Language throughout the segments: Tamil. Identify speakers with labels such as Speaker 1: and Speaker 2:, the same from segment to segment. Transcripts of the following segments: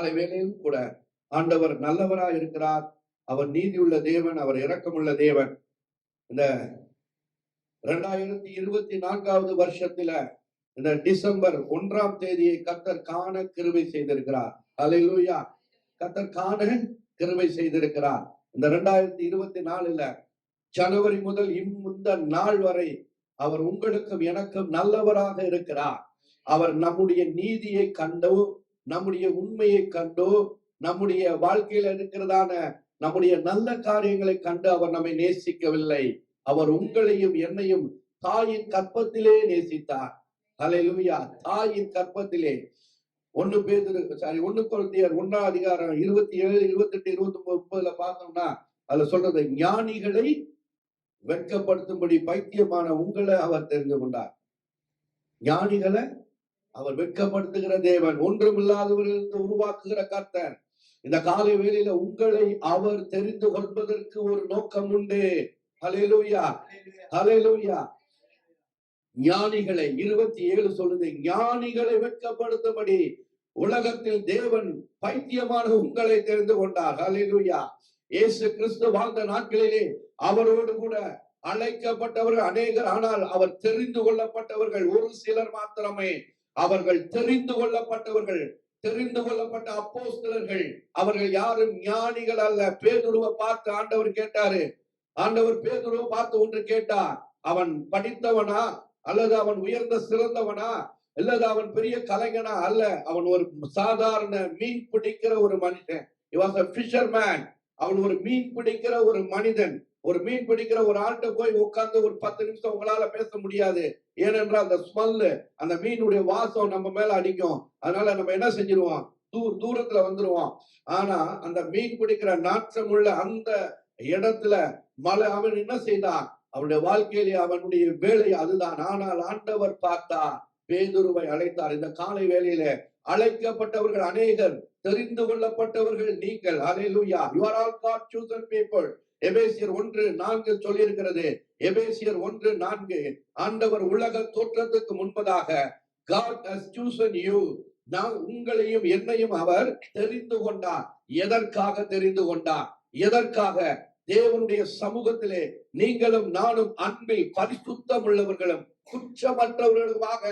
Speaker 1: காலை வேளையிலும் கூட ஆண்டவர் நல்லவராய் இருக்கிறார். அவர் நீதியுள்ள தேவன், அவர் இரக்கமுள்ள தேவன். இந்த 2024வது வருஷத்துல இந்த டிசம்பர் 1ஆம் தேதியை கர்த்தர் காண கிருபை செய்திருக்கிறார். அல்லேலூயா. கர்த்தர் காண கிருபை செய்திருக்கிறார். இந்த 2024ல ஜனவரி முதல் இந்த நாள் வரை அவர் உங்களுக்கும் எனக்கும் நல்லவராக இருக்கிறார். அவர் நம்முடைய நீதியை கண்டோ, நம்முடைய உண்மையை கண்டோ, நம்முடைய வாழ்க்கையில இருக்கிறதான நம்முடைய நல்ல காரியங்களை கண்டு அவர் நம்மை நேசிக்கவில்லை. அவர் உங்களையும் என்னையும் தாயின் கற்பத்திலே நேசித்தார். அல்லேலூயா. தாயின் கற்பத்திலே. 1 கொரிந்தியர் 1ஆம் அதிகாரம் 27, 28, 29, 30 பார்த்தோம்னா அதுல சொல்றது, ஞானிகளை வெட்கப்படுத்தும்படி பைத்தியமான உங்களை அவர் தெரிந்து கொண்டார். ஞானிகளை அவர் வெட்கப்படுத்துகிற தேவன், ஒன்றுமில்லாதவர்களுக்கு உருவாக்குகிற கர்த்தர். இந்த காலை வேளையில உங்களை அவர் தெரிந்து கொள்வதற்கு ஒரு நோக்கம் உண்டு. ஹல்லேலூயா, ஹல்லேலூயா. ஞானிகளை 27 சொல்லுது, ஞானிகளை வெட்கப்படுத்தும்படி உலகத்தில் தேவன் பைத்தியமான உங்களை தெரிந்து கொண்டார். ஹல்லேலூயா. இயேசு கிறிஸ்து வாழ்ந்த நாட்களிலே அவரோடு கூட அழைக்கப்பட்டவர்கள் அநேகர், ஆனால் அவர் தெரிந்து கொள்ளப்பட்டவர்கள் ஒரு சிலர் மாத்திரமே. அவர்கள் தெரிந்து கொள்ளப்பட்டவர்கள், தெரிந்து கொள்ளப்பட்ட அப்போஸ்தலர்கள், அவர்கள் யாரும் ஞானிகள் அல்ல. பேதுருவை பார்த்து ஆண்டவர் கேட்டாரு. ஆண்டவர் பேதுருவை பார்த்து ஒன்று கேட்டார், அவன் படித்தவனா அல்லது அவன் உயர்ந்த சிறந்தவனா அல்லது அவன் பெரிய கலைஞனா? அல்ல, அவன் ஒரு சாதாரண மீன் பிடிக்கிற ஒரு மனுஷன். He was a fisherman. அவன் ஒரு மீன் பிடிக்கிற ஒரு மனிதன். ஒரு மீன் பிடிக்கிற ஒரு ஆள்கிட்ட போய் உட்கார்ந்து ஒரு 10 நிமிஷம் உங்களால பேச முடியாது. ஏனென்றால் அந்த ஸ்மெல்லு, அந்த மீனுடைய வாசம் நம்ம மேல அடிக்கும். அதனால நம்ம என்ன செஞ்சிருவோம், தூரத்துல வந்துருவோம். ஆனா அந்த மீன் பிடிக்கிற நாற்றம் உள்ள அந்த இடத்துல அவன் என்ன செய்தான்? அவனுடைய வாழ்க்கையிலே அவனுடைய வேலை அதுதான். ஆனால் ஆண்டவர் பார்த்தார், பேதுருவை அழைத்தார். இந்த காலை வேளையில அழைக்கப்பட்டவர்கள் அநேகர், தெரிந்து கொள்ளப்பட்டவர்கள் நீங்கள். ஹல்லேலூயா. You are all God chosen people. எபேசியர் 1:4 சொல்லி இருக்கிறது. எபேசியர் 1:4, ஆண்டவர் உலக தோற்றத்துக்கு முன்பதாக God has chosen you. நான் உங்களையும் என்னையும் அவர் தெரிந்து கொண்டார். எதற்காக தெரிந்து கொண்டார்? எதற்காக? தேவனுடைய சமூகத்திலே நீங்களும் நானும் அன்பில் பரிசுத்தம் உள்ளவர்களும் குற்றமற்றவர்களுமாக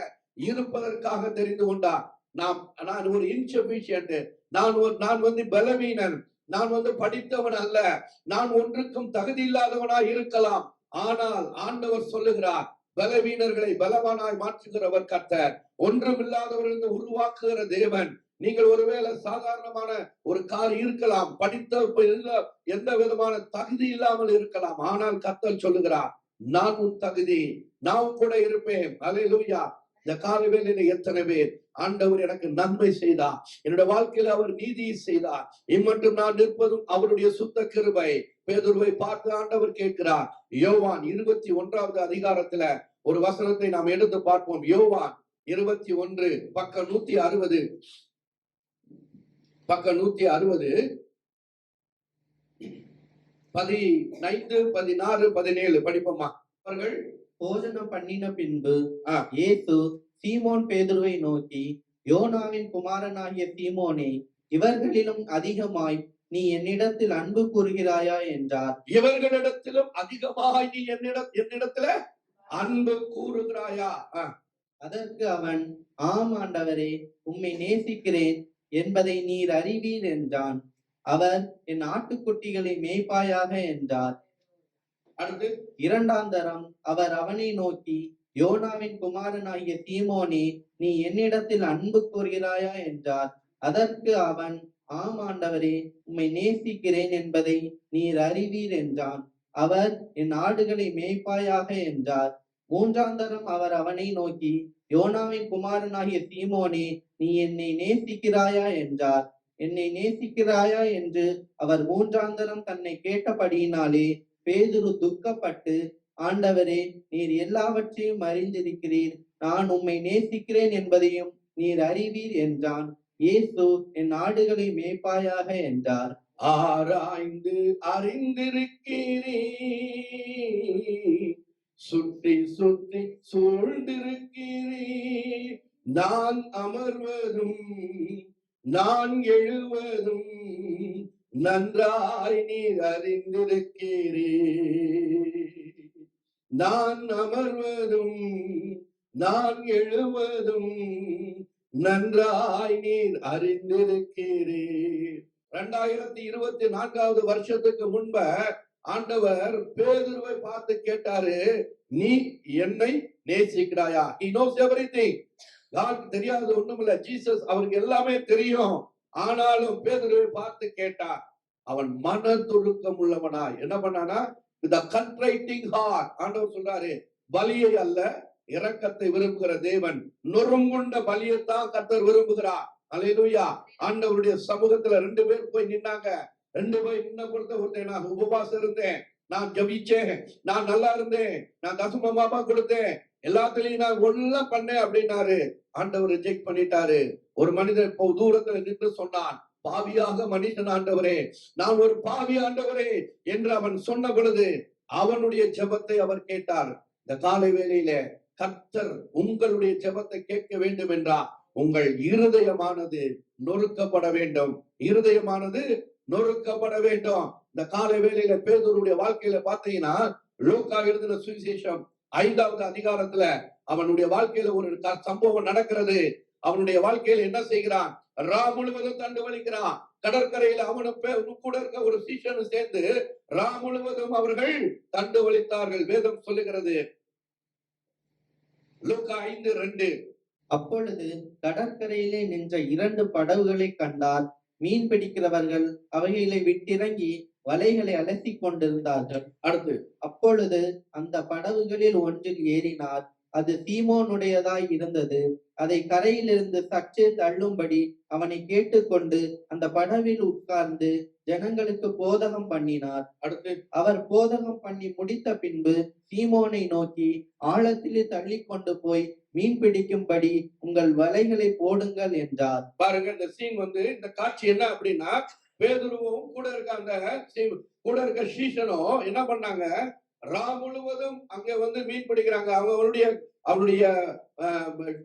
Speaker 1: இருப்பதற்காக தெரிந்து கொண்டார். நான் ஒரு இன்சஃபிஷியன்ட், நான் பலவீனன், நான் படித்தவன் அல்ல, நான் ஒன்றுக்கும் தகுதி இல்லாதவனாய் இருக்கலாம். ஆனால் ஆண்டவர் சொல்லுகிறார், பலவீனர்களை பலவானாய் மாற்றுகிறவர் கர்த்தர், ஒன்றுமில்லாதவர்கள் உருவாக்குகிற தேவன். நீங்கள் ஒருவேளை சாதாரணமான ஒரு கார் இருக்கலாம், படித்த எந்த விதமான தகுதி இல்லாமல் இருக்கலாம். ஆனால் கர்த்தர் சொல்லுகிறார், நான் உன் தகுதி, நான் கூட இருப்பேன். அல்லேலூயா. இந்த காலவேளையில எத்தனை பேர் ஆண்டவர் எனக்கு நன்மை செய்தார், என்னுடைய வாழ்க்கையில அவர் நீதியை செய்தார், இம்மட்டும் நான் நிற்பதும் அவருடைய சுத்த கிருபை. பேதுருவை பார்த்து ஆண்டவர் கேட்கிறார். யோவான் 21வது அதிகாரத்துல ஒரு வசனத்தை நாம் எடுத்து பார்ப்போம். யோவான் 21 பக்கம் 160, பக்கம் 160, 15, 16, 17 படிப்போமா? அவர்கள்
Speaker 2: போஜனம் பண்ணின பின்பு இயேசு சீமோன் பேதுருவை நோக்கி, யோனாவின் குமாரனாகிய சீமோனே, இவர்களிலும் அதிகமாய் நீ என்னிடத்தில் அன்பு கூறுகிறாயா என்றார்.
Speaker 1: இவர்களிடத்திலும் அதிகமாய் நீ என்னிடத்துல அன்பு கூறுகிறாயா?
Speaker 2: அதற்கு அவன், ஆம் ஆண்டவரே, உம்மை நேசிக்கிறேன் என்பதை நீர் அறிவீர் என்றான். அவர், என் ஆட்டுக்குட்டிகளை மேய்ப்பாயாக என்றார்.
Speaker 1: அடுத்து
Speaker 2: 2ஆம் தரம் அவர் அவனை நோக்கி, யோனாவின் குமாரனாகிய சீமோனே, நீ என்னிடத்தில் அன்பு கூறுகிறாயா என்றார். அதற்கு அவன், ஆம் ஆண்டவரே, உம்மை நேசிக்கிறேன் என்பதை நீர் அறிவீர் என்றான். அவர், என் ஆடுகளை மேய்ப்பாயாக என்றார். 3ஆம் தரம் அவர் அவனை நோக்கி, யோனாவின் குமாரனாகிய சீமோனே, நீ என்னை நேசிக்கிறாயா என்றார். என்னை நேசிக்கிறாயா என்று அவர் 3ஆம் தரம் தன்னை கேட்டபடியினாலே பேதுரு துக்கப்பட்டு, ஆண்டவரே, நீர் எல்லாவற்றையும் அறிந்திருக்கிறீர், நான் உம்மை நேசிக்கிறேன் என்பதையும் நீர் அறிவீர் என்றான். இயேசு, என் ஆடுகளை மேய்ப்பாயாக என்றார்.
Speaker 1: ஆராய்ந்து அறிந்திருக்கிறீர், சுற்றி சுற்றி சூழ்ந்திருக்கிறீர், நான் அமர்வதும் நான் எழுவதும் நன்றாய் நீர் அறிந்திருக்கிறீர். நான் அமர்வதும் நான் எழுவதும் நன்றாய் நீர் அறிந்திருக்கிறீர். 2024 வருஷத்துக்கு முன்ப ஆண்டவர் பேதுருவை பார்த்து கேட்டாரு, நீ என்னை நேசிக்கிறாயா? He knows everything. God தெரியாதது ஒண்ணுமில்ல. ஜீசஸ் அவருக்கு எல்லாமே தெரியும். ஆனாலும் பேதுருவை பார்த்து கேட்டார். அவன் மனதுருக்கம் உள்ளவனாய் என்ன பண்ணானா? with a contrite heart. ஆண்டவர் சொல்றாரு, பலியை அல்ல இரக்கத்தை விரும்புகிற தேவன். நொறுங்குண்ட பலியைத்தான் கர்த்தர் விரும்புகிறார். அல்லேலூயா. ஆண்டவருடைய சமூகத்துல 2 பேர் போய் நின்னாங்க. 2 பேர் நின்ன பொறுத்த நான் உபவாசம் இருந்தேன், நான் ஜெபிச்சேன், நான் நல்லா இருந்தேன், நான் தசமமா கொடுத்தேன், எல்லாத்துலயும் நான் ஒண்ணா பண்ணேன் அப்படின்னாரு. ஆண்டவர் ரிஜெக்ட் பண்ணிட்டாரு. ஒரு மனிதன் இப்போ தூரத்துல நின்று சொன்னான், பாவியாக மனுஷன் ஆண்டவரே, நான் ஒரு பாவி ஆண்டவரே என்று அவன் சொன்ன பொழுது அவனுடைய ஜெபத்தை அவர் கேட்டார். இந்த காலை வேளையில கர்த்தர் உங்களுடைய ஜெபத்தை கேட்க வேண்டும் என்றால் உங்கள் இருதயமானது நொறுக்கப்பட வேண்டும். இருதயமானது நொறுக்கப்பட வேண்டும். இந்த காலை வேளையில பேதுருடைய வாழ்க்கையில பாத்தீங்கன்னா, லூக்கா எழுதின சுவிசேஷம் 5வது அதிகாரத்துல அவனுடைய வாழ்க்கையில ஒரு சம்பவம் நடக்கிறது. அவனுடைய வாழ்க்கையில என்ன செய்கிறான்? ரா முழுவதும் தண்டு வலிக்கிறான். கடற்கரையில அவனு கூட இருக்க ஒரு சீஷனு சேர்ந்து ரா முழுவதும் அவர்கள் தண்டு வலித்தார்கள். வேதம் சொல்லுகிறது, லூக்கா 5:2.
Speaker 2: அப்பொழுது கடற்கரையிலே நின்ற 2 படகுகளை கண்டார். மீன் பிடிக்கிறவர்கள் அவைகளை விட்டிறங்கி வலைகளை அலசிக் கொண்டிருந்தார்கள்.
Speaker 1: அடுத்து,
Speaker 2: அப்பொழுது அந்த படகுகளில் ஒன்றில் ஏறினார். அது சீமோனுடையதாய் இருந்தது. அதை கரையிலிருந்து சற்றே தள்ளும்படி அவனை கேட்டுக்கொண்டு அந்த படவில் உட்கார்ந்து ஜனங்களுக்கு போதகம் பண்ணினார்.
Speaker 1: அடுத்து,
Speaker 2: அவர் போதகம் பண்ணி முடித்த பின்பு சீமோனை நோக்கி, ஆழத்திலே தள்ளி கொண்டு போய் மீன் பிடிக்கும்படி உங்கள் வலைகளை போடுங்கள் என்றார்.
Speaker 1: பாருங்க, இந்த சீன் இந்த காட்சி என்ன அப்படின்னா, பேதுருவும் கூட இருக்க அந்த கூட இருக்க சீஷனும் என்ன பண்ணாங்க? ரா முழுவதும் அங்க மீன் பிடிக்கிறாங்க. அவருடைய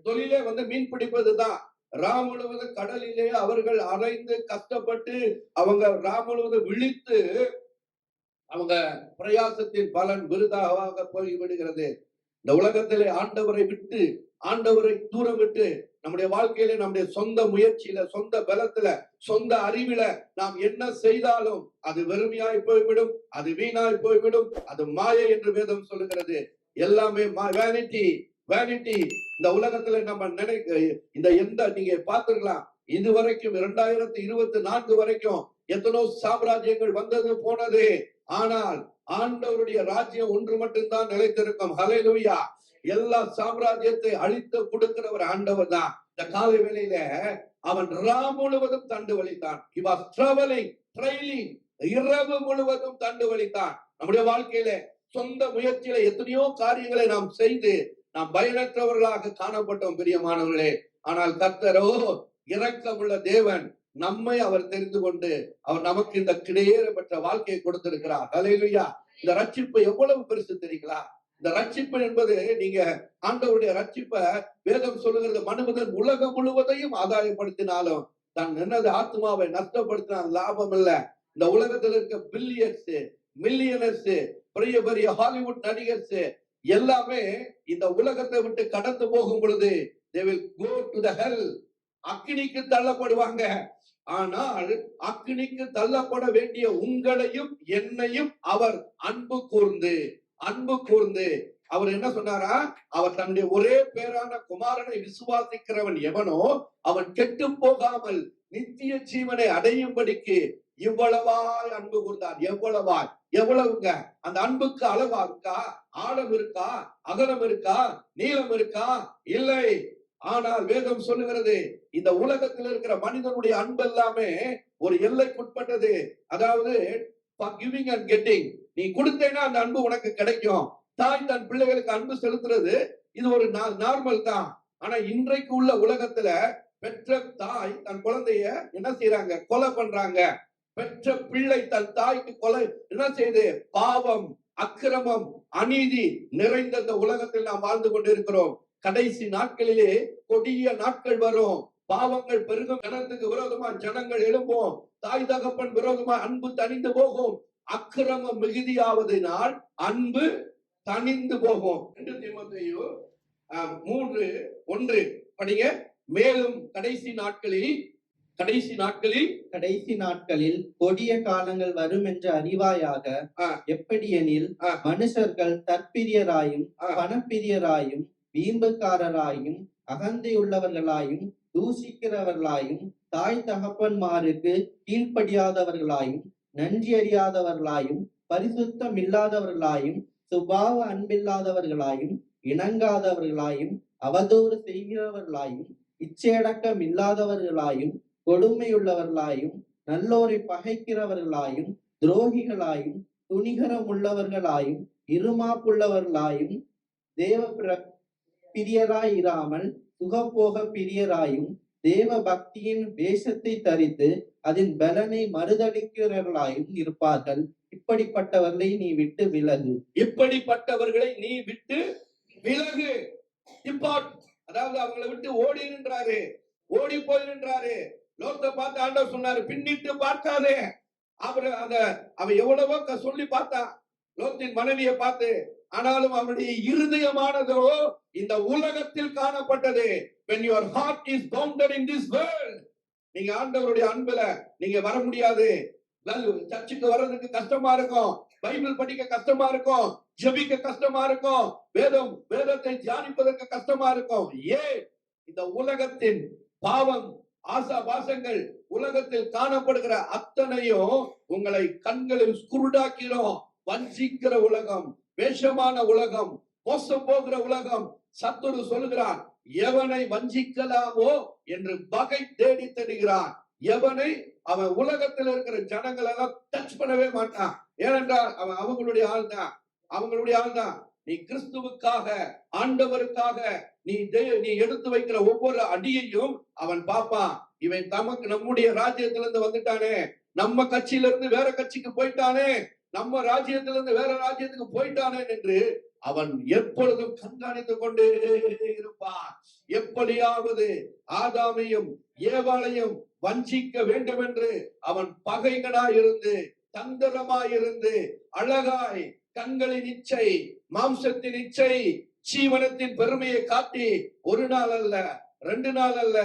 Speaker 1: தொழிலே மீன் பிடிப்பதுதான். ரா முழுவதும் கடலிலே அவர்கள் அலைந்து கஷ்டப்பட்டு அவங்க ரா முழுவதும் விழித்து அவங்க பிரயாசத்தின் பலன் விருதாக போய் விடுகிறது. இந்த உலகத்திலே ஆண்டவரை தூரம் விட்டு நம்முடைய வாழ்க்கையில நம்முடைய சொந்த முயற்சியில, சொந்த பலத்துல, சொந்த அறிவில நாம் என்ன செய்தாலும் அது வெறுமையாய் போய்விடும், அது வீணாய் போய்விடும், அது மாயை என்று வேதம் சொல்லுகிறது. எல்லாமே வேனிட்டி, வேனிட்டி. இந்த உலகத்துல நம்ம நீங்க பார்த்துக்கலாம், இதுவரைக்கும் 2024 வரைக்கும் எத்தனோ சாம்ராஜ்யங்கள் வந்தது போனது. ஆனால் ஆண்டவருடைய ராஜ்யம் ஒன்று மட்டும்தான் நிலைத்திருக்கும். ஹல்லேலூயா. எல்லா சாம்ராஜ்யத்தை அழித்து கொடுக்கிறவர் ஆண்டவர் தான். இந்த காலை வேளையில அவன் ரா முழுவதும் தண்டு வலித்தான். He was traveling, trailing. இரவு முழுவதும் தண்டு வலித்தான். நம்முடைய வாழ்க்கையில சொந்த முயற்சியில எத்தனையோ காரியங்களை நாம் செய்து நாம் பயனற்றவர்களாக காணப்பட்டோம் பிரியமானவர்களே. ஆனால் கர்த்தரோ இரக்கமுள்ள தேவன். நம்மை அவர் தெரிந்து கொண்டு அவர் நமக்கு இந்த கிடையேறப்பட்ட வாழ்க்கையை கொடுத்திருக்கிறார். ஹல்லேலூயா. இந்த ரட்சிப்பு எவ்வளவு பெருசு தெரியுங்களா? இந்த ரட்சிப்பு என்பது, நீங்க ஆண்டவருடைய ரட்சிப்பை வேதம் சொல்லுகிறது, மனிதன் உலகம் முழுவதையும் ஆதாயப்படுத்தினாலும் தன் ஆத்மாவை நஷ்டப்படுத்தினால் லாபம் இல்ல. இந்த உலகத்தில் இருக்க பில்லியர்ஸ், மில்லியனர்ஸ், பெரிய பெரிய ஹாலிவுட் நடிகர்ஸ் எல்லாமே இந்த உலகத்தை விட்டு கடந்து போகும் பொழுது they will go to the hell. அக்கினிக்கு தள்ளப்படுவாங்க. ஆனால் அக்கினிக்கு தள்ளப்பட வேண்டிய உங்களையும் என்னையும் அவர் அன்பு கூர்ந்து அவர் என்ன சொன்னாரா? அவர் தன்னுடைய ஒரே பேரான குமாரனை விசுவாசிக்கிறவன் எவனோ அவன் கெட்டு போகாமல் நித்திய ஜீவனை அடையும்படிக்கு இவ்வளவாய் அன்பு கூர்ந்தார். எவ்வளவுங்க? அந்த அன்புக்கு அளவா இருக்கா? ஆழம் இருக்கா? அகலம் இருக்கா? நீளம் இருக்கா? இல்லை. ஆனால் வேதம் சொல்லுகிறது, இந்த உலகத்தில் இருக்கிற மனிதனுடைய அன்பு எல்லாமே ஒரு எல்லைக்குட்பட்டது. அதாவது giving and getting. நீ கொடுத்தேன்னா அந்த அன்பு உனக்கு கிடைக்கும். தாய் தன் பிள்ளைகளுக்கு அன்பு செலுத்துறது இது ஒரு நார்மல் தான். ஆனா இன்றைக்கு உள்ள உலகத்துல பெற்ற தாய் தன் குழந்தைய என்ன செய்யறாங்க? கொலை பண்றாங்க. பெற்ற பிள்ளை தன் தாய்க்கு கொலை என்ன செய்து? பாவம், அக்கிரமம், அநீதி நிறைந்த இந்த உலகத்தில் நாம் வாழ்ந்து கொண்டிருக்கிறோம். கடைசி நாட்களிலே கொடிய நாட்கள் வரும். பாவங்கள் பெருகும், கணத்துக்கு விரோதமா ஜனங்கள் எழும்பும், தாய் தகப்பன் விரோதமா அன்பு தணிந்து போகும், அக்கிரமம் மிகுதியாவதினால் அன்பு தணிந்து போகும். 2 தீமோத்தேயு 3:1 படிங்க. மேலும் கடைசி நாட்களில்
Speaker 2: கொடிய காலங்கள் வரும் என்று அறிவாயாக. எப்படியெனில் மனுஷர்கள் தற்பிரியராயும் பணப்பிரியராயும் வீம்புக்காரராயும் அகந்தையுள்ளவர்களாயும் தூஷிக்கிறவர்களாயும் தாய் தகப்பன்மாருக்கு கீழ்ப்படியாதவர்களாயும் நன்றி அறியாதவர்களாயும் பரிசுத்தம் இல்லாதவர்களாயும் சுபாவ அன்பில்லாதவர்களாயும் இணங்காதவர்களாயும் அவதூறு செய்கிறவர்களாயும் இச்சையடக்கம் இல்லாதவர்களாயும் கொடுமையுள்ளவர்களாயும் நல்லோரை பகைக்கிறவர்களாயும் துரோகிகளாயும் துணிகரம் உள்ளவர்களாயும் இருமாப்புள்ளவர்களாயும் தேவ பிரியராயிராமல் சுகபோக பிரியராயும் தேவ பக்தியின் வேஷத்தை தரித்து அதன் பலனை மறுதளிக்கிறவர்களாயும் இருப்பார்கள். இப்படிப்பட்டவர்களை நீ விட்டு விலகு.
Speaker 1: அதாவது அவங்களை விட்டு ஓடி போயிருன்றாரு. லோத்தை பார்த்து ஆண்டவர் சொன்னாரு, பின்னிட்டு பார்க்காதே. அவன் எவ்வளவோ சொல்லி பார்த்தான் லோத்தின் மனைவியை பார்த்து, ஆனாலும் அவனுடைய இருதயமானதோ இந்த உலகத்தில் காணப்பட்டது. when your heart is bounded in this world, நீங்க ஆண்டவருடைய அன்புல நீங்க வர முடியாது. சர்ச்சுக்கு வர்றதுக்கு கஷ்டமா இருக்கும், பைபிள் படிக்க கஷ்டமா இருக்கும், ஜெபிக்க கஷ்டமா இருக்கும், வேதத்தை தியானிப்பதற்கு கஷ்டமா இருக்கும். ஏன்? இந்த உலகத்தின் பாவம், ஆசாபாசங்கள், உலகத்தில் காணப்படுகிற அத்தனையும் உங்களை கண்களில் குருடாக்கிறோம். வஞ்சிக்கிற உலகம், வேஷமான உலகம், மோசம் போகிற உலகம். சத்துரு சொல்லுகிறான், எவனை வஞ்சிக்கலாமோ என்று பகை தேடி தருகிறான். எவனை அவன் உலகத்தில் இருக்கிற ஜனங்கள் எல்லாம் டச் பண்ணவே மாட்டான். ஏனென்றால் அவன் அவங்களுடைய ஆள் தான். நீ கிறிஸ்துவுக்காக, ஆண்டவருக்காக நீ எடுத்து வைக்கிற ஒவ்வொரு அடியையும் அவன் பார்ப்பான். இவன் நம்முடைய ராஜ்யத்திலிருந்து வந்துட்டானே, நம்ம கட்சியிலிருந்து வேற கட்சிக்கு போயிட்டானே, நம்ம ராஜ்யத்திலிருந்து வேற ராஜ்யத்துக்கு போயிட்டானே என்று அவன் எப்பொழுதும் கண்காணித்துக் கொண்டே இருப்பான். எப்படியாவது ஆதாமையும் ஏவாளையும் வஞ்சிக்க வேண்டும் என்று அவன் பகைகளாயிருந்து, தந்திரமாயிருந்து, அழகாய் கண்களின் இச்சை, மாம்சத்தின் இச்சை, ஜீவனத்தின் பெருமையை காட்டி 1 நாள் அல்ல, 2 நாள் அல்ல,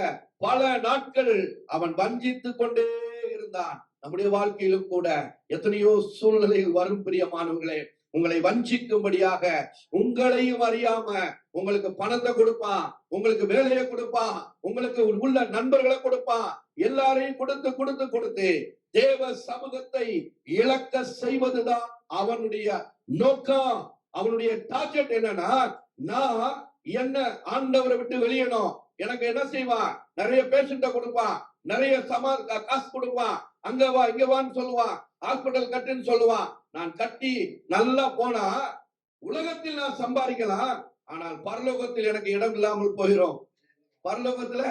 Speaker 1: பல நாட்கள் அவன் வஞ்சித்துக் கொண்டே இருந்தான். நம்முடைய வாழ்க்கையிலும் கூட எத்தனையோ சூழ்நிலைகள் வரும். பிரியமானவர்களே, உங்களை வஞ்சிக்கும்படியாக, உங்களையும் அறியாம உங்களுக்கு பணத்தை கொடுப்பான், உங்களுக்கு வேலையை கொடுப்பான், உங்களுக்கு உள்ள நண்பர்களை கொடுப்பான். எல்லாரையும் கொடுத்து தேவ சமூகத்தை இழக்க செய்வதுதான் அவனுடைய நோக்கம். அவனுடைய டார்கெட் என்னன்னா, நான் என்ன ஆண்டவரை விட்டு வெளியணும். எனக்கு என்ன செய்வான்? நிறைய பேஷண்ட கொடுப்பான், நிறைய காசு கொடுப்பான், அங்க வா இங்க வான்னு சொல்லுவான், ஹாஸ்பிட்டல் கட்டுன்னு சொல்லுவான். நான் கட்டி நல்லா போனா உலகத்தில் நான் சம்பாதிக்கலாம், ஆனால் பரலோகத்தில் எனக்கு இடம் இல்லாமல் போயிடும். பரலோகத்துல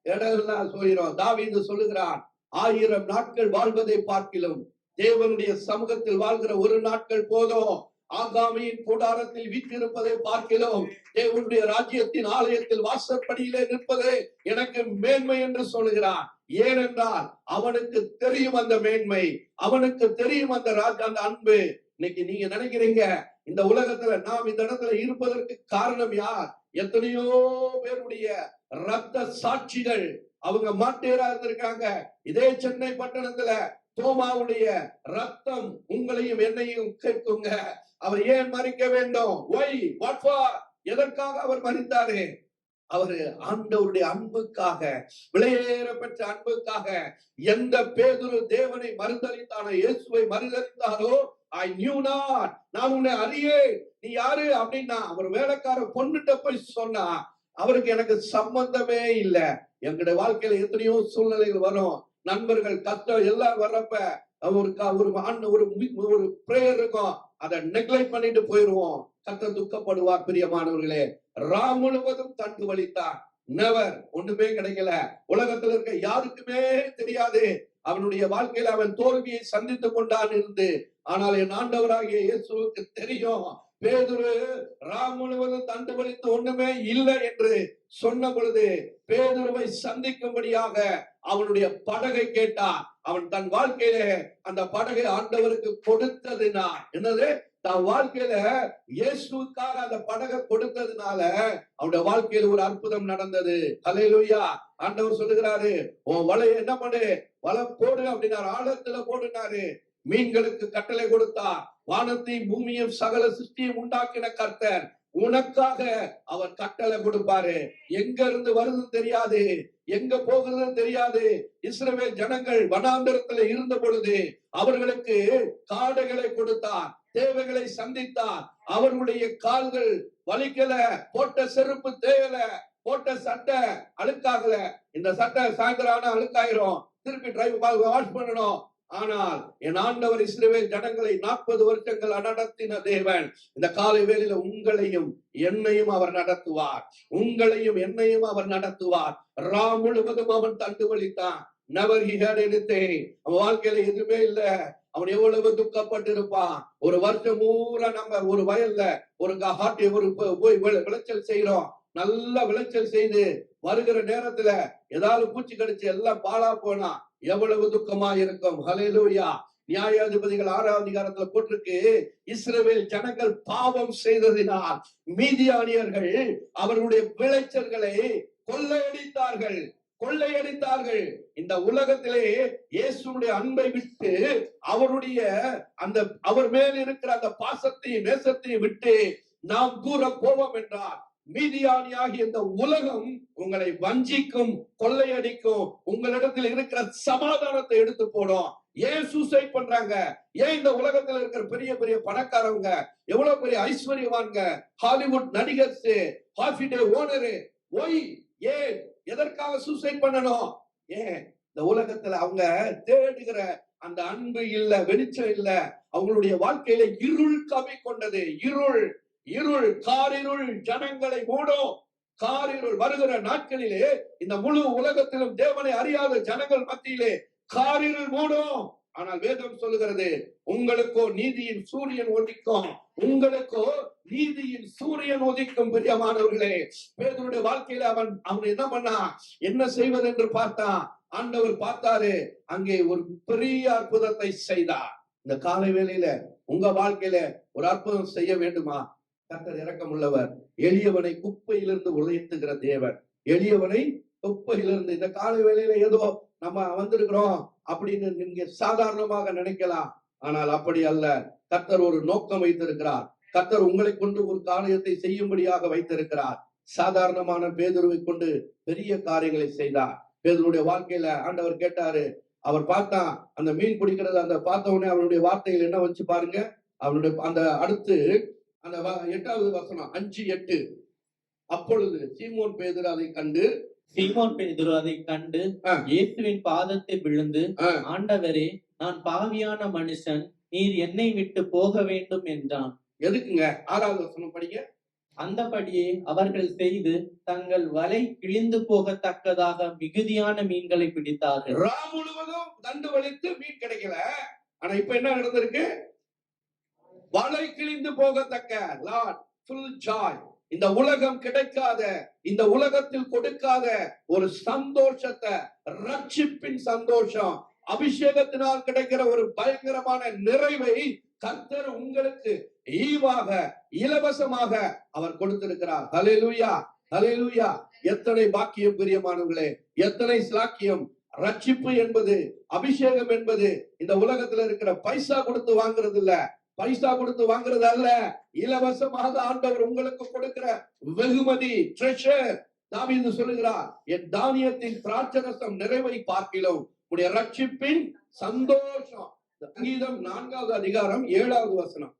Speaker 1: இடம் இல்லாமல் போயிடும். தாவீது சொல்லுகிறான், 1000 நாட்கள் வாழ்வதை பார்க்கிலும் தேவனுடைய சமூகத்தில் வாழ்கிற 1 நாட்கள் போதும். ஆகாமியின் கூடாரத்தில் வீற்றிருப்பதை பார்க்கிலும் தேவனுடைய ராஜ்யத்தின் ஆலயத்தில் வாசற்படியிலே நிற்பது எனக்கு மேன்மை என்று சொல்லுகிறான். ஏனென்றால் அவனுக்கு தெரியும் அந்த மேன்மை, அவனுக்கு தெரியும் அந்த அன்பு. இன்னைக்கு நீங்க நினைக்கிறீங்க இந்த உலகத்துல நாம் இந்த இடத்துல இருப்பதற்கு காரணம் யார்? எத்தனையோ பேருடைய ரத்த சாட்சிகள் அவங்க மாட்டேரா இருந்திருக்காங்க. இதே சென்னை பட்டணத்துல தோமாவுடைய ரத்தம் உங்களையும் என்னையும் கேட்குங்க. அவர் ஏன் மரிக்க வேண்டும்? எதற்காக அவர் மரித்தாரு? அவரு ஆண்டவருடைய அன்புக்காக, விலையேற பெற்ற அன்புக்காக. எந்த பேதுரு தேவனை மறுதலித்தானோ, இயேசுவை மறுதலித்தாரோ, I knew not, நான் உன்னை அறியேன், நீ யாரு அப்படின்னா அவர் வேலைக்கார பொண்ணுட்ட போய் சொன்னா, அவருக்கு எனக்கு சம்பந்தமே இல்லை. எங்களுடைய வாழ்க்கையில எத்தனையோ சூழ்நிலைகள் வரும், நண்பர்கள் கஷ்டம் எல்லாம் வர்றப்ப ஒரு பிரேயர் இருக்கும், அதை நெக்லெக்ட் பண்ணிட்டு போயிருவோம். கர்த்தர் துக்கப்படுவார். பிரியமானவர்களே, ராம் முழுவதும் தண்டு வலித்தான், நெவர் ஒண்ணுமே கிடைக்கல. உலகத்துல இருக்க யாருக்குமே தெரியாது அவனுடைய வாழ்க்கையில அவன் தோல்வியை சந்தித்துக் கொண்டான் இருந்து. ஆனால் என் ஆண்டவராகிய இயேசுவுக்கு தெரியும், பேதுரு ராம் முழுவதும் தண்டு வலித்து ஒண்ணுமே இல்லை என்று சொன்ன பொழுது பேதுருவை சந்திக்கும்படியாக அவனுடைய படகை கேட்டான். அவன் தன் வாழ்க்கையில அந்த படகை ஆண்டவருக்கு கொடுத்ததுனா என்னது, தன் வாழ்க்கையில இயேசுக்காக அந்த படகை கொடுத்ததுனால அவனுடைய வாழ்க்கையில ஒரு அற்புதம் நடந்தது. ஹல்லேலூயா. ஆண்டவர் சொல்லுகிறாரு, உன் வலையை என்ன பண்ணு, வலை போடு அப்படின்னாரு. ஆழத்துல போடுனாரு. மீன்களுக்கு கட்டளை கொடுத்தார். வானத்தையும் பூமியும் சகல சிருஷ்டியும் உண்டாக்கின கர்த்தர் உனக்காக அவர் கட்டளை கொடுப்பாரு. எங்க இருந்து வருதுன்னு தெரியாது, எங்க போகுதுன்னு தெரியாது. இஸ்ரவேல் ஜனங்கள் வனாந்தரத்துல இருந்த பொழுது அவர்களுக்கு காடைகளை கொடுத்தார், தேவைகளை சந்தித்தார். அவர்களுடைய கால்கள் வலிக்கல, போட்ட செருப்பு தேயல, போட்ட சட்டை அழுக்காகல. இந்த சட்டை சாயந்தரம் ஆனா அழுக்காயிரும், திருப்பி டிரைவ் வாஷ் பண்ணணும். ஆனால் என் ஆண்டவர் இஸ்ரவேல் ஜனங்களை 40 வருஷங்கள் நடத்தின தேவன் இந்த காலை வேளையில உங்களையும் என்னையும் அவர் நடத்துவார். உங்களையும் என்னையும் அவர் நடத்துவார். ராம் முழுவதும் அவன் தண்டு வலித்தான். Never he had anything. அவன் வாழ்க்கையில எதுவுமே இல்ல. அவன் எவ்வளவு துக்கப்பட்டு இருப்பான். ஒரு வருஷம் பூரா நம்ம ஒரு வயல்ல ஒரு ஹாட்டி ஒரு போய் விளைச்சல் செய்யறோம். நல்ல விளைச்சல் செய்து வருகிற நேரத்துல ஏதாவது பூச்சி கடிச்சு எல்லாம் பாழா போனா எவ்வளவு துக்கமா இருக்கும். ஹல்லேலூயா. நியாயாதிபதிகள் 6ஆம் அதிகாரத்துல போட்டிருக்கு, இஸ்ரவேல் ஜனங்கள் பாவம் செய்ததினால் மீதியானியர்கள் அவர்களுடைய விளைச்சல்களை கொள்ளையடித்தார்கள். இந்த உலகத்திலே இயேசுடைய அன்பை விட்டு அவருடைய அந்த அவர் மேல் இருக்கிற அந்த பாசத்தையும் நேசத்தையும் விட்டு நாம் தூர போவோம் என்றார். மீதியானியாகி இந்த உலகம் உங்களை வஞ்சிக்கும், கொள்ளையடிக்கும், உங்களிடத்தில் இருக்கிற சமாதானத்தை எடுத்து போடும். ஏன் சூசைட் பண்றாங்க? ஏன் இந்த உலகத்துல இருக்கிற பெரிய பெரிய பணக்காரங்க, எவ்வளவு பெரிய ஐஸ்வர்யவான்க, ஹாலிவுட் நடிகர்ஸ், ஹாஃபிடே ஓனரு, ஒய் ஏன் எதற்காக சூசைட் பண்ணணும்? ஏன் இந்த உலகத்துல அவங்க தேடுகிற அந்த அன்பு இல்ல, வெளிச்சம் இல்ல. அவங்களுடைய வாழ்க்கையில இருள் கவி கொண்டது. இருள் காரிருள் ஜனங்களை மூடும். காரிருள் வருகிற நாட்களிலே இந்த முழு உலகத்திலும் தேவனை அறியாத ஜனங்கள் மத்தியிலே காரிருள் மூடும். ஆனால் வேதம் சொல்லுகிறது, உங்களுக்கோ நீதியின் சூரியன் உதிக்கும், உங்களுக்கோ நீதியின் சூரியன் உதிக்கும். பிரியமானவர்களே, பேதுருடைய வாழ்க்கையில அவன் என்ன பண்ணா, என்ன செய்வது என்று பார்த்தான். ஆண்டவர் பார்த்தாரு, அங்கே ஒரு பெரிய அற்புதத்தை செய்தார். இந்த காலை வேளையில உங்க வாழ்க்கையில ஒரு அற்புதம் செய்ய வேண்டுமா? கர்த்தர் இரக்கம் உள்ளவர். எளியவனை குப்பையிலிருந்து உயர்த்துகிற தேவன். எளியவனை குப்பையிலிருந்து. இந்த காலை வேளையில ஏதோ நம்ம வந்திருக்கிறோம் அப்படின்னு நீங்க சாதாரணமாக நினைக்கலாம். ஆனால் அப்படி அல்ல. கர்த்தர் ஒரு நோக்கம் வைத்திருக்கிறார். கர்த்தர் உங்களை கொண்டு ஒரு காரியத்தை செய்யும்படியாக வைத்திருக்கிறார். சாதாரணமான பேதுருவை கொண்டு பெரிய காரியங்களை செய்தார். பேதுருடைய வாழ்க்கையில ஆண்டவர் கேட்டாரு. அவர் பார்த்தா அந்த மீன் பிடிக்கிறது, அந்த பார்த்த உடனே அவருடைய வார்த்தைகள் என்ன வச்சு பாருங்க. அவருடைய அந்த அடுத்து அந்த 8வது வசனம் 5:8. அப்பொழுது சீமோன் பேதுரு அதை கண்டு இயேசுவின் பாதத்தை விழுந்து, ஆண்டவரே, நான் பாவியான மனுஷன், நீர் என்னை விட்டு போக வேண்டும் என்றான். எதுக்குங்க? 6வது வசனம் படிங்க.
Speaker 2: அந்தபடியே அவர்கள் செய்து தங்கள் வலை கிழிந்து போகத்தக்கதாக மிகுதியான மீன்களை பிடித்தார்கள்.
Speaker 1: ராம் முழுவதும் தண்டு வலித்து மீன் கிடைக்கல. ஆனா இப்ப என்ன நடந்திருக்கு? வலை கிழிந்து போகத்தக்க லார்ட் ஃபுல் ஜாய். இந்த உலகம் கிடைக்காத, இந்த உலகத்தில் கொடுக்காத ஒரு சந்தோஷத்தை, ரட்சிப்பின் சந்தோஷம், அபிஷேகத்தினால் கிடைக்கிற ஒரு பயங்கரமான நிறைவை கர்த்தர் உங்களுக்கு ஈவாக, இலவசமாக அவர் கொடுத்திருக்கிறார். ஹல்லேலூயா, ஹல்லேலூயா. எத்தனை பாக்கியம் பிரியமானவர்களே, எத்தனை ஸ்லாக்கியம். ரட்சிப்பு என்பது, அபிஷேகம் என்பது இந்த உலகத்துல இருக்கிற பைசா கொடுத்து வாங்குறது இல்ல, பைசா கொடுத்து வாங்குறது அல்ல. இலவசமாக ஆண்டவர் உங்களுக்கு கொடுக்கிற வெகுமதி, ட்ரெஷர். தாவீது சொல்லுகிறார், என் தானியத்தின் திராட்சரசம் நிறைவை பார்க்கிலும் உடைய ரட்சிப்பின் சந்தோஷம். சங்கீதம் 4வது அதிகாரம் 7வது வசனம்.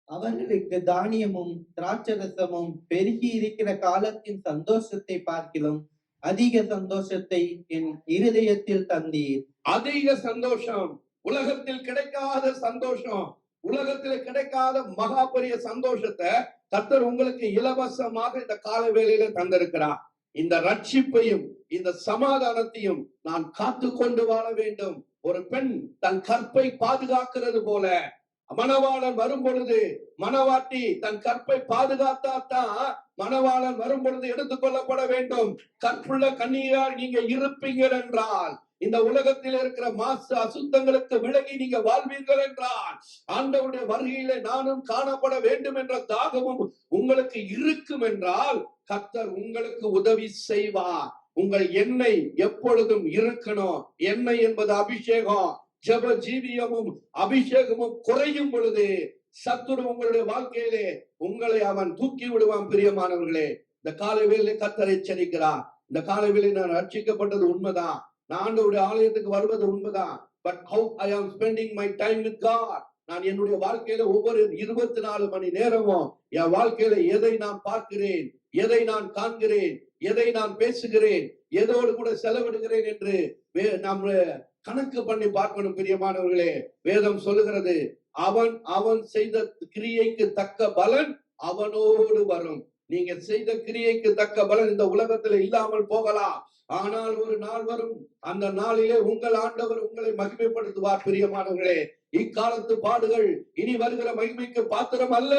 Speaker 2: அவர்களுக்கு தானியமும் திராட்சரசமும் பெருகி இருக்கிற காலத்தின் சந்தோஷத்தை பார்க்கிலும் அதிக சந்தோஷத்தை என் இருதயத்தில் தந்தீர்.
Speaker 1: அதிக சந்தோஷம், உலகத்தில் கிடைக்காத சந்தோஷம், உலகத்தில் கிடைக்காத மகா பெரிய சந்தோஷத்தை கர்த்தர் உங்களுக்கு இலவசமாக இந்த கால வேளையில தந்திருக்கிறார். இந்த ரட்சிப்பையும் இந்த சமாதானத்தையும் நான் காத்து கொண்டு வாழ வேண்டும். ஒரு பெண் தன் கற்பை பாதுகாக்கிறது போல மணவாளன் வரும் பொழுது மணவாட்டி தன் கற்பை பாதுகாத்தாதான் மணவாளன் வரும் பொழுது எடுத்துக்கொள்ளப்பட வேண்டும். கற்புள்ள கன்னியால் நீங்க இருப்பீர்கள் என்றால், இந்த உலகத்தில் இருக்கிற மாசு அசுத்தங்களுக்கு விலகி நீங்க வாழ்வீர்கள் என்றால், ஆண்டவருடைய வருகையிலே நானும் காணப்பட வேண்டும் என்ற தாகமும் உங்களுக்கு இருக்கும் என்றால், கர்த்தர் உங்களுக்கு உதவி செய்வார். உங்கள் எண்ணெய் எப்பொழுதும் இருக்கணும். எண்ணெய் என்பது அபிஷேகம். ஜெப ஜீவியமும் அபிஷேகமும் குறையும் பொழுது சத்துரு உங்களுடைய வாழ்க்கையிலே உங்களை அவன் தூக்கி விடுவான். பிரியமானவர்களே, இந்த காலை வேளையிலே கர்த்தர் எச்சரிக்கிறார். இந்த காலை வேளையிலே நான் ரட்சிக்கப்பட்டது உண்மைதான், நான் ஆண்டவருடைய ஆலயத்துக்கு வருவது உண்மைதான். But how I am spending my time with God. நான் என்னுடைய வாழ்க்கையில ஒவ்வொரு 24 மணி நேரமும் என் வாழ்க்கையில எதை நான் பார்க்கிறேன், எதை நான் காண்கிறேன், எதை நான் பேசுகிறேன், எதோடு கூட செலவிடுகிறேன் என்று நாம் கணக்கு பண்ணி பார்க்கணும். பிரியமானவர்களே, வேதம் சொல்லுகிறது, அவன் அவன் செய்த கிரியைக்கு தக்க பலன் அவனோடு வரும். நீங்க செய்த கிரியைக்கு தக்க பலன் இந்த உலகத்துல இல்லாமல் போகலாம், ஆனால் ஒரு நாள் வரும், அந்த நாளிலே உங்கள் ஆண்டவர் உங்களை மகிமைப்படுத்துவார். பிரியமானவர்களே, இக்காலத்து பாடுகள் இனி வருகிற மகிமைக்கு பாத்திரம் அல்ல.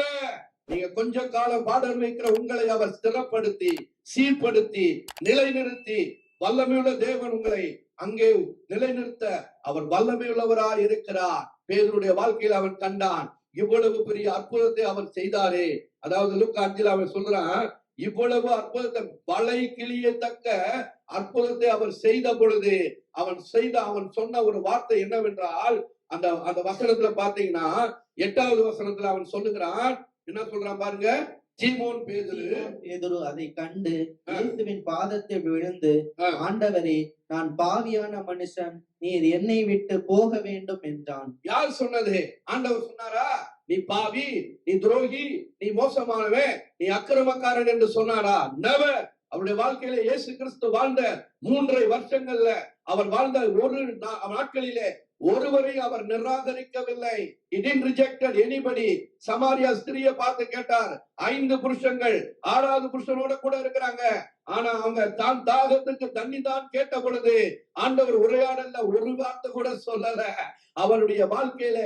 Speaker 1: நீங்க கொஞ்ச காலம் பாடல் வைக்கிற உங்களை அவர் ஸ்திரப்படுத்தி சீர்படுத்தி நிலைநிறுத்தி, வல்லமையுள்ள தேவன் உங்களை அங்கே நிலைநிறுத்த அவர் வல்லமையுள்ளவராய் இருக்கிறார். பேதுருடைய வாழ்க்கையில் அவன் கண்டான், இவ்வளவு பெரிய அற்புதத்தை அவர் செய்தாரே. அதாவது லூக்கா 5 அவன் சொல்றான், இவ்வளவு அற்புதத்தை வலை கிளியத்தக்க அற்புதத்தை அவர் செய்த பொழுது அவன் சொன்ன ஒரு வார்த்தை என்னவென்றால், அந்த வசனத்துல பாத்தீங்கன்னா 8வது வசனத்துல அவன் சொல்லுகிறான், என்ன சொல்றான் பாருங்க, சீமோன் பேதுரு
Speaker 2: அதை கண்டு இயேசுவின் பாதத்தில் விழுந்து, ஆண்டவரே, நான் பாவியான மனுஷன், நீர் என்னை விட்டு போக வேண்டும் என்றான்.
Speaker 1: யார் சொன்னது? ஆண்டவர் சொன்னாரா? நீ பாவி, நீ துரோகி, நீ மோசமானவன், நீ அக்கிரமக்காரன் என்று சொன்னாரா? நெவர். அவருடைய வாழ்க்கையில இயேசு கிறிஸ்து வாழ்ந்த 3.5 வருஷங்கள்ல அவர் வாழ்ந்த ஒரு நாட்களிலே ஒருவரை அவர் நிராகரிக்கவில்லை. He didn't rejected anybody. Samariya ஸ்திரியை பார்த்து கேட்டார். 5 புருஷங்கள் 6வது புருஷனோட கூட இருக்கிறாங்க. ஆனா அவங்க தான் தாகத்துக்கு தண்ணி தான் கேட்ட பொழுது ஆண்டவர் உரையாடல்ல ஒரு வார்த்தை கூட சொல்லல. அவருடைய வாழ்க்கையில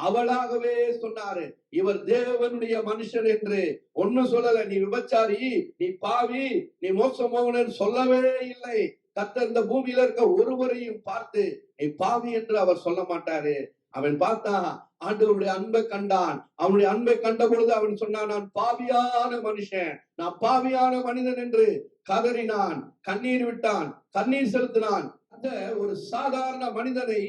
Speaker 1: அவளாகவே சொன்னாரு, இவர் தேவனுடைய மனுஷன் என்று. ஒன்னும் சொல்லல, நீ விபச்சாரி, நீ பாவி, நீ மோசமானவன் சொல்லவே இல்லை. கர்த்தர் இந்த பூமியில இருக்க ஒருவரையும் பார்த்து நீ பாவி என்று அவர் சொல்ல மாட்டாரு. அவன் பார்த்தா ஆண்டவருடைய அன்பை கண்டான். அவனுடைய அன்பை கண்ட பொழுது அவன் சொன்னான், நான் பாவியான மனுஷன், நான் பாவியான மனிதன் என்று கதறினான், கண்ணீர் விட்டான், கண்ணீர் செலுத்தினான். அந்த ஒரு சாதாரண மனிதனை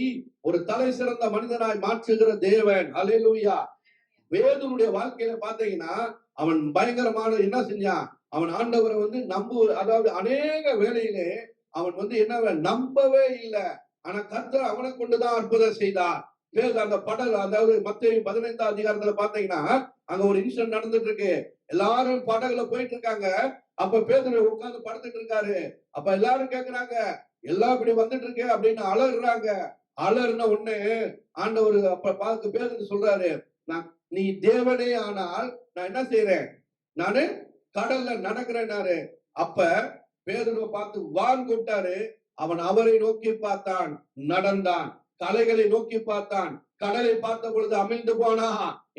Speaker 1: ஒரு தலை சிறந்த மனிதனாய் மாற்றுகிற தேவன். அல்லேலூயா. பேதுருடைய வாழ்க்கையில பாத்தீங்கன்னா அவன் பயங்கரமான என்ன செஞ்சான், அவன் ஆண்டவரை அதாவது அநேக வேளையிலே அவன் என்ன நம்பவே இல்லை. ஆனா கர்த்தர் அவனை கொண்டுதான் அற்புதம் செய்தார். அந்த படல், அதாவது மத்தேயு 15ஆம் அதிகாரத்துல பாத்தீங்கன்னா அங்க ஒரு இன்சிடென்ட் நடந்துட்டு இருக்கு. எல்லாரும் படகுல போயிட்டு இருக்காங்க. அப்ப பேதுரு உட்கார்ந்து படுத்துட்டு இருக்காரு. அப்ப எல்லாரும் கேக்குறாங்க, எல்லாம் இப்படி வந்துட்டு இருக்கு அப்படின்னு அலறுறாங்க. அலறுன உடனே ஆண்டவர் அப்ப பார்த்து பேதுரு சொல்றாரு, நீ தேவனே ஆனால் நான் என்ன செய்யறேன், நானு கடல்ல நடக்கிறேன்னாரு. அப்ப பேதுருவை பார்த்து வான் கூப்பிட்டாரு. அவன் அவரை நோக்கி பார்த்தான், நடந்தான். கலைகளை நோக்கி பார்த்தான், கடலை பார்த்த பொழுது அமிழ்ந்து போனா.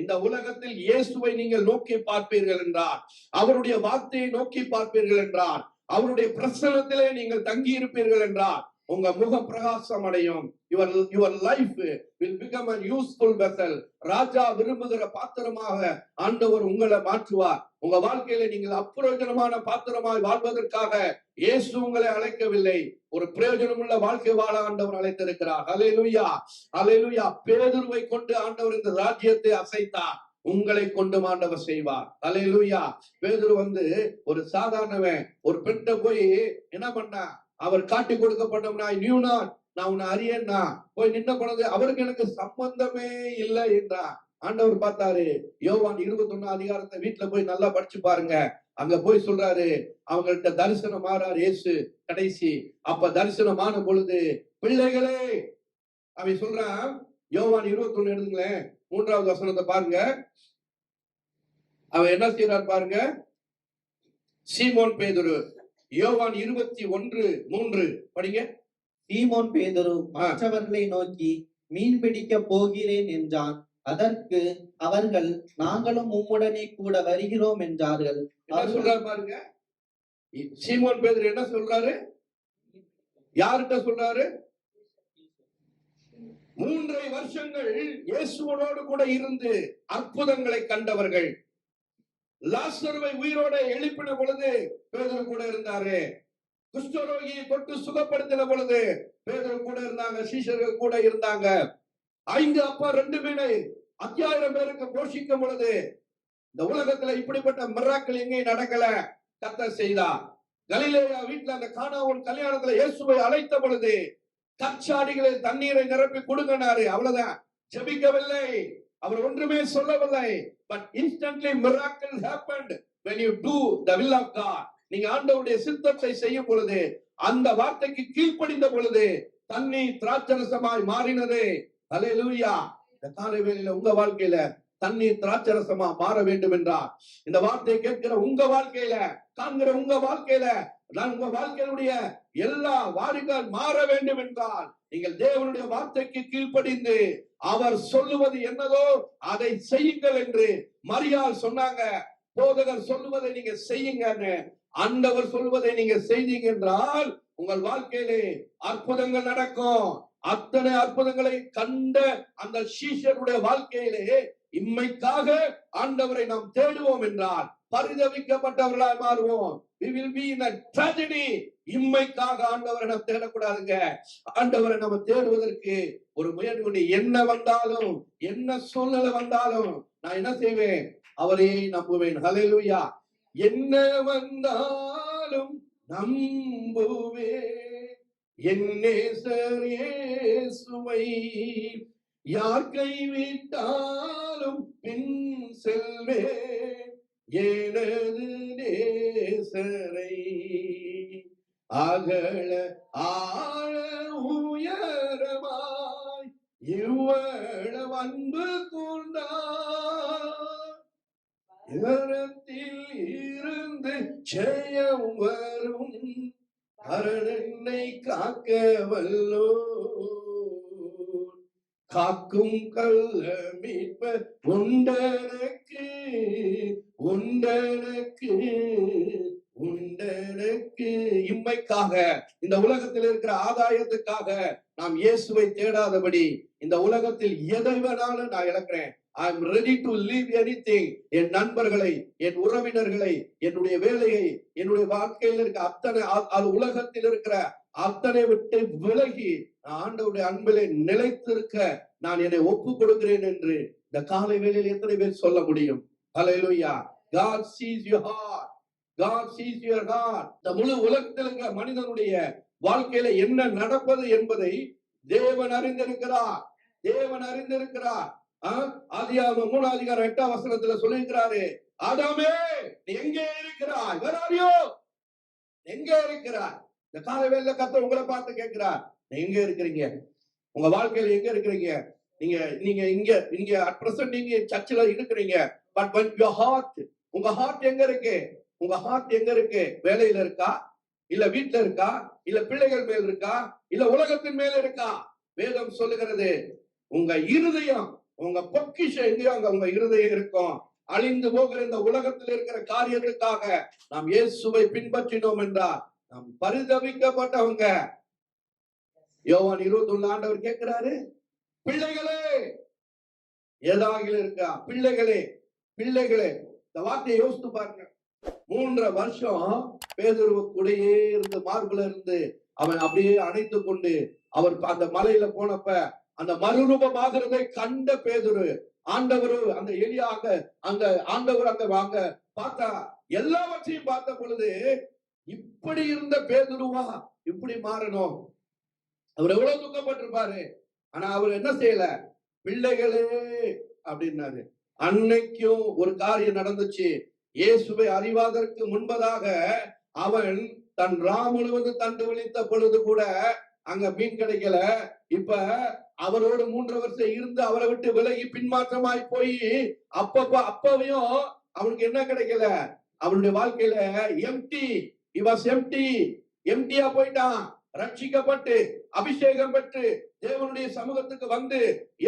Speaker 1: இந்த உலகத்தில் இயேசுவை நீங்கள் நோக்கி பார்ப்பீர்கள் என்றார், அவருடைய வார்த்தையை நோக்கி பார்ப்பீர்கள் என்றார், அவருடைய பிரசன்னத்திலே நீங்கள் தங்கி இருப்பீர்கள் என்றார், உங்க முகம் பிரகாசம் அடையும். Your life will become a useful vessel. ராஜா விரும்புகிற பாத்திரமாக ஆண்டவர் உங்களை மாற்றுவார். உங்க வாழ்க்கையில நீங்கள் அப்பிரயோஜனமான பாத்திரமாய் வாழ்வதற்காக இயேசு உங்களை அழைக்கவில்லை, ஒரு பிரயோஜனமுள்ள வாழ்க்கை வாழ ஆண்டவர் அழைத்திருக்கிறார். அல்லேலூயா, அல்லேலூயா. பேதுருவை கொண்டு ஆண்டவர் இந்த ராஜ்யத்தை அசைத்தார், உங்களை கொண்டு ஆண்டவர் செய்வார். அல்லேலூயா. பேதுரு ஒரு சாதாரணவன். ஒரு பெண்ணை போய் என்ன பண்ணா, அவர் காட்டி கொடுக்கப்பட்டவனா, நான் உன்னை அறியேன்னா போய் நின்ன போனது, அவருக்கு எனக்கு சம்பந்தமே இல்லை என்றார். ஆண்டவர் பார்த்தாரு. யோவான் 21ஆம் அதிகாரத்தை வீட்டுல போய் நல்லா படிச்சு பாருங்க. அங்க போய் சொல்றாரு, அவங்கள்ட்ட தரிசனம் மாறார் இயேசு கடைசி. அப்ப தரிசனமான பொழுது, பிள்ளைகளே அவன் சொல்றான். யோவான் 21 எடுத்துங்களேன், 3வது வசனத்தை பாருங்க. அவன் என்ன செய்யறார் பாருங்க. சீமோன் பேதுரு, யோவான் 21:3 படிங்க.
Speaker 2: சீமோன் பேதுரு மற்றவர்களை நோக்கி, மீன் பிடிக்க போகிறேன் என்றான். அதற்கு அவர்கள், நாங்களும் உம்முடனே கூட வருகிறோம் என்றார்கள்.
Speaker 1: என்ன சொல்றாரு பாருங்க, சீமோன் பேதுரு என்ன சொல்றாரு? யார்கிட்ட சொல்றாரு? 3 வருஷங்கள் இயேசுவோடு கூட இருந்து அற்புதங்களை கண்டவர்கள். லாசருவை உயிரோட எழுப்பின பொழுது பேதுரு கூட இருந்தாரு. குஷ்டரோகியை தொட்டு சுகப்படுத்தின பொழுது பேதுரு கூட இருந்தாங்க, சீஷர்கள் கூட இருந்தாங்க. 5 அப்பா 2 மீனை 5000 பேருக்கு போஷிக்கும் பொழுது இந்த உலகத்துல இப்படிப்பட்ட மிராக்கிள் எங்கேயும் நடக்கல, கர்த்தர் செய்தார். கலிலேயா வீட்டுல அந்த கானாவூர் கல்யாணத்துல இயேசுவை அழைத்த பொழுது கச்சாடிகளில் தண்ணீரை நிரப்பி கொடுங்கனாரு. அவ்வளவுதான், ஜெபிக்கவில்லை, அவர் ஒன்றுமே சொல்லவில்லை. But instantly miracle happened when you do the will of God. நீங்க ஆண்டவருடைய சித்தத்தை செய்யும் பொழுது, அந்த வார்த்தைக்கு கீழ்ப்படிந்த பொழுது தண்ணீர் திராட்சரசமாய் மாறினது. ஹல்லேலூயா. இந்த காலை வேளையில உங்க வாழ்க்கையில தண்ணீர் திராட்சரசமா மாற வேண்டும் என்றால், இந்த வார்த்தையை கேட்கிற உங்க வாழ்க்கையில, காண்கிற உங்க வாழ்க்கையில, உங்க வாழ்க்கையினுடைய எல்லா வாரிகள் மாற வேண்டும் என்றால், நீங்கள் தேவனுடைய வார்த்தைக்கு கீழ்ப்படிந்து அவர் சொல்லுவது என்னதோ அதை செய்யுங்கள் என்று மரியாள் சொன்னாங்க. போதகர் சொல்லுவதை நீங்க செய்யுங்கன்னு, ஆண்டவர் சொல்வதை நீங்க செய்தீங்க என்றால் உங்கள் வாழ்க்கையிலே அற்புதங்கள் நடக்கும். அத்தனை அற்புதங்களை கண்ட அந்த சீஷருடைய வாழ்க்கையிலே இம்மைக்காக ஆண்டவரை நாம் தேடுவோம் என்றால் பரிதவிக்கப்பட்டவர்களாய் மாறுவோம். we will be in a tragedy. இம்மைக்காக ஆண்டவரை நாம் தேடக்கூடாதுங்க. ஆண்டவரை நம்ம தேடுவதற்கு ஒரு முயற்சி. என்ன வந்தாலும், என்ன சூழ்நிலை வந்தாலும் நான் என்ன செய்வேன்? அவரை நம்புவேன். ஹல்லேலூயா. என்ன வந்தாலும் நம்புவேன் என் நேசர் இயேசுவை. யார் கைவிட்டாலும் பின் செல்வேன் எனது நேசரை. அகல ஆழ உயரமாய் இவ்வளவு அன்பு கூர்ந்தார். இவரத்தில் இருந்து ஜெயம் வரும். அரணை காக்க வல்லோ. காக்கும் கள்ள மீட்ப உண்டனக்கு, உண்டனக்கு, உண்டனக்கு. இம்மைக்காக, இந்த உலகத்தில் இருக்கிற ஆதாயத்துக்காக நாம் இயேசுவை தேடாதபடி இந்த உலகத்தில் எதை வேணாலும் நான் இழக்கிறேன். I am ready to leave anything. என் நண்பர்களை, என் உறவினர்களை, என்னுடைய வேலையை, என்னுடைய வாழ்க்கையில் இருக்க அத்தனை, உலகத்தில் இருக்கிற அத்தனை விட்டு விலகி ஆண்டவருடைய அன்பிலே நிலைத்திருக்க நான் என்னை ஒப்பு கொடுக்கிறேன் என்று இந்த காலை வேளையில் எத்தனை பேர் சொல்ல முடியும்? ஹல்லேலூயா. God sees your heart. God sees your heart. இந்த முழு உலகத்தில் இருக்கிற மனிதனுடைய வாழ்க்கையில என்ன நடப்பது என்பதை தேவன் அறிந்திருக்கிறார். தேவன் அறிந்திருக்கிறார். ஆதியாகமம் 3:8 சொல்லியிருக்கிறாரு, ஆதாமே நீ எங்கே இருக்கிறாய்? Where are you? எங்கே இருக்கிறாய்? இந்த காலை வேளையில கர்த்தர் உங்களை பார்த்து கேட்கிறார், எங்க இருக்கிறீங்க? உங்க வாழ்க்கையில எங்க இருக்கிறீங்க? நீங்க இங்க at present நீங்க சர்ச்சில் இருக்கிறீங்க. பட் when your heart, உங்க ஹார்ட் எங்க இருக்கு? உங்க ஹார்ட் எங்க இருக்கு? வேலையில இருக்கா? இல்ல வீட்டுல இருக்கா? இல்ல பிள்ளைகள் மேல் இருக்கா? இல்ல உலகத்தின் மேல இருக்கா? வேதம் சொல்லுகிறது, உங்க இருதயம், உங்க பொக்கிஷம் எங்கேயோ அங்க உங்க இருதயம் இருக்கும். அழிந்து போகிற இந்த உலகத்தில் இருக்கிற காரியத்துக்காக நாம் இயேசுவை பின்பற்றினோம் என்றால் நாம் பரிதவிக்கப்பட்டவங்க. யோவான் 21 ஆண்டவர் கேட்கிறாரு, பிள்ளைகளே ஏதாக இருக்கா? பிள்ளைகளே, பிள்ளைகளே. இந்த வார்த்தையை யோசித்து பாருங்க. 3 வருஷம் பேதுரு கூடயே இருந்து, மார்புல இருந்து அவன் அப்படியே அணைத்து கொண்டு அவர் அந்த மலையில போனப்ப அந்த மறுரூபமாகிறதை கண்ட பேதுரு, ஆண்டவர் அந்த எலியாக அந்த ஆண்டவர் அங்க வாங்க பார்த்தா, எல்லாவற்றையும் பார்த்த பொழுது இப்படி இருந்த பேதுருவா இப்படி மாறணும்? அவர் எவ்வளவு துக்கப்பட்டிருப்பாரு. ஆனா அவர் என்ன செய்யல? பிள்ளைகளே அப்படின்னாரு. அன்னைக்கும் ஒரு காரியம் நடந்துச்சு. இயேசுவை அறிவாதற்கு முன்பதாக அவன் தன் முழுவதும் தண்டு விழித்த பொழுது கூட அங்க மீன் கிடைக்கல. இப்ப அவரோடு 3 வருஷம் இருந்து அவரை விட்டு விலகி பின்மாற்றமாய் போய் அப்பவையும் அவனுக்கு என்ன கிடைக்கல? அவனுடைய வாழ்க்கையில எம்டி. he was empty. எம்டியா போயிட்டான். ரட்சிக்கப்பட்டு அபிஷேகம் பெற்று தேவனுடைய சமூகத்துக்கு வந்து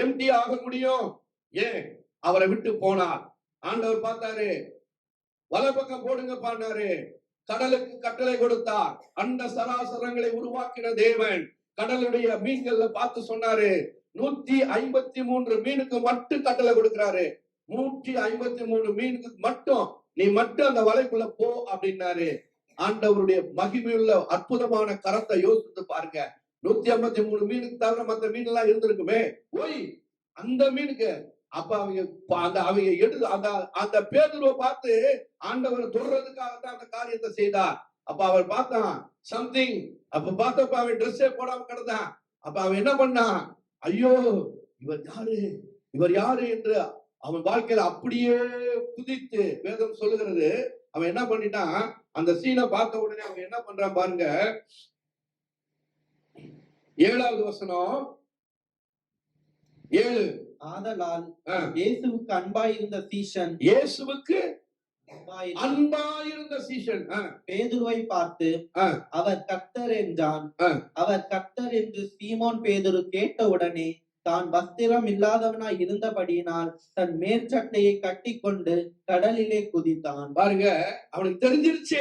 Speaker 1: எம்டி ஆக முடியும். ஏன் அவரை விட்டு போனார்? ஆண்டவர் பார்த்தாரு, வலப்பக்கம் போடுங்க பாடினாரு, கடலுக்கு கட்டளை கொடுத்தார். அண்ட சராசரங்களை உருவாக்கின தேவன் கடலுடைய மீன்கள்ல பார்த்து சொன்னாரு, 153 மீனுக்கு மட்டும் கட்டளை கொடுக்கிறாரு. 153 மீனுக்கு மட்டும் நீ மட்டும் அந்த வலைக்குள்ள போ அப்படின்னாரு. ஆண்டவருடைய மகிமையுள்ள அற்புதமான கரத்தை யோசித்து பாருங்க. 153 மீனுக்கு தவிர மற்ற மீன் எல்லாம் இருந்திருக்குமே, போய் அந்த மீனுக்கு அப்ப அவங்க அந்த பேதுருவை பார்த்து ஆண்டவரை தொடுறதுக்காகத்தான் அந்த காரியத்தை செய்தார். அப்ப அவர் பார்த்தான் சம்திங். அப்ப பார்த்தப்ப அவன் ட்ரெஸ்ஸே போடாம கிடந்தான். அப்ப அவன் என்ன பண்ணான்? ஐயோ, இவர் யாரு என்று அவன் வாழ்க்கையில அப்படியே குதித்து, வேதம் சொல்லுகிறது, அவன் என்ன பண்ணிட்டான்? அந்த சீனை பார்த்த உடனே அவன் என்ன பண்றான் பாருங்க. 7வது வசனம் 7.
Speaker 2: ஆதலால் இயேசுவுக்கு அன்பாயிருந்த சீஷன்,
Speaker 1: இயேசுவுக்கு அன்பாயிருந்த சீஷன்
Speaker 2: பேதுருவை பார்த்து அவர் கர்த்தர் என்றான். அவர் கர்த்தர் என்று சீமோன் பேதுரு கேட்டவுடனே தான் வஸ்திரம் இல்லாதவனாய் இருந்தபடியினால் தன் மேற்சட்டையை கட்டி கொண்டு கடலிலே குதித்தான்.
Speaker 1: பாருங்க, அவனுக்கு தெரிஞ்சிருச்சு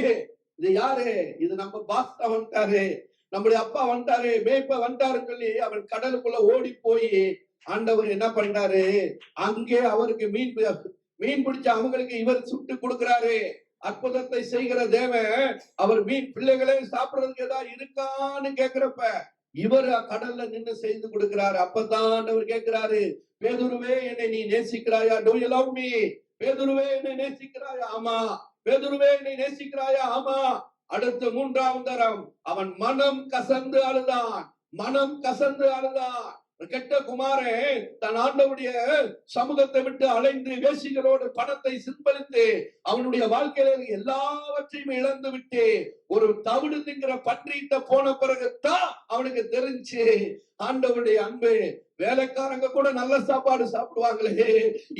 Speaker 1: இது யாரு, இது நம்ம பாஸ்தா வந்துட்டாரு, நம்முடைய அப்பா வந்துட்டாரு, மேய்ப்ப வந்துட்டாருன்னு சொல்லி அவன் கடலுக்குள்ள ஓடி போய் ஆண்டவர் என்ன பண்றாரு? அங்கே அவருக்கு மீன் பிடிச்ச அவங்களுக்கு இவர் சுட்டு கொடுக்கிறாரு. அற்புதத்தை செய்கிற தேவன் அவர் மீன் பிள்ளைகளே சாப்பிடுறதுக்கு ஏதாவது இருக்கான்னு கேக்குறப்ப இவர் கடல்ல நின்று செய்து கொடுக்கிறாரு. அப்பதான் ஆண்டவர் கேட்கிறாரு, பேதுருவே என்னை நீ நேசிக்கிறாயா? Do you love me? பேதுருவே என்னை நேசிக்கிறாயா? ஆமா. பேதுருவே என்னை நேசிக்கிறாயா? ஆமா. அடுத்த 3வது தரம் அவன் மனம் கசந்து அழுதான். மனம் கசந்து அழுதான். கெட்ட குமாரன் தன் ஆண்டவருடைய சமூகத்தை விட்டு அலைந்து வேசிகளோடு பணத்தை சிம்பளித்து அவனுடைய வாழ்க்கையில எல்லாவற்றையும் இழந்து விட்டு ஒரு தவிடு திங்கிற பன்றிட்ட போன பிறகுதான் அவனுக்கு தெரிஞ்சு ஆண்டவருடைய அன்பு. வேலைக்காரங்க கூட நல்ல சாப்பாடு சாப்பிடுவாங்களே,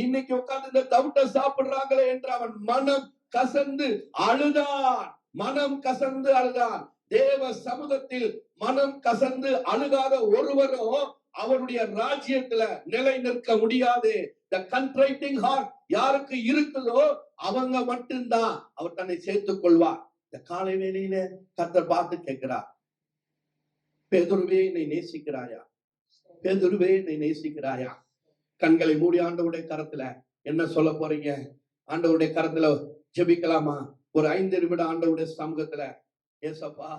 Speaker 1: இன்னைக்கு உட்கார்ந்து இந்த தவிட்டை சாப்பிடுறாங்களே என்று அவன் மனம் கசந்து அழுதான். மனம் கசந்து அழுதான். தேவ சமூகத்தில் மனம் கசந்து அழுகாத ஒருவரும் அவருடைய ராஜ்யத்துல நிலை நிற்க முடியாது. The contrite heart யாருக்கு இருக்குதோ அவங்க மட்டும்தான் அவர் தன்னை சேர்த்துக் கொள்வார். இந்த காலை வேளையில கர்த்தர் பார்த்து கேட்கிறார், பேதுருவே என்னை நேசிக்கிறாயா? பேதுருவே என்னை நேசிக்கிறாயா? கண்களை மூடி ஆண்டவருடைய கரத்துல என்ன சொல்ல போறீங்க? ஆண்டவருடைய கரத்துல ஜெபிக்கலாமா? ஒரு 5 நிமிடம் ஆண்டவருடைய சமூகத்துல, ஏசப்பா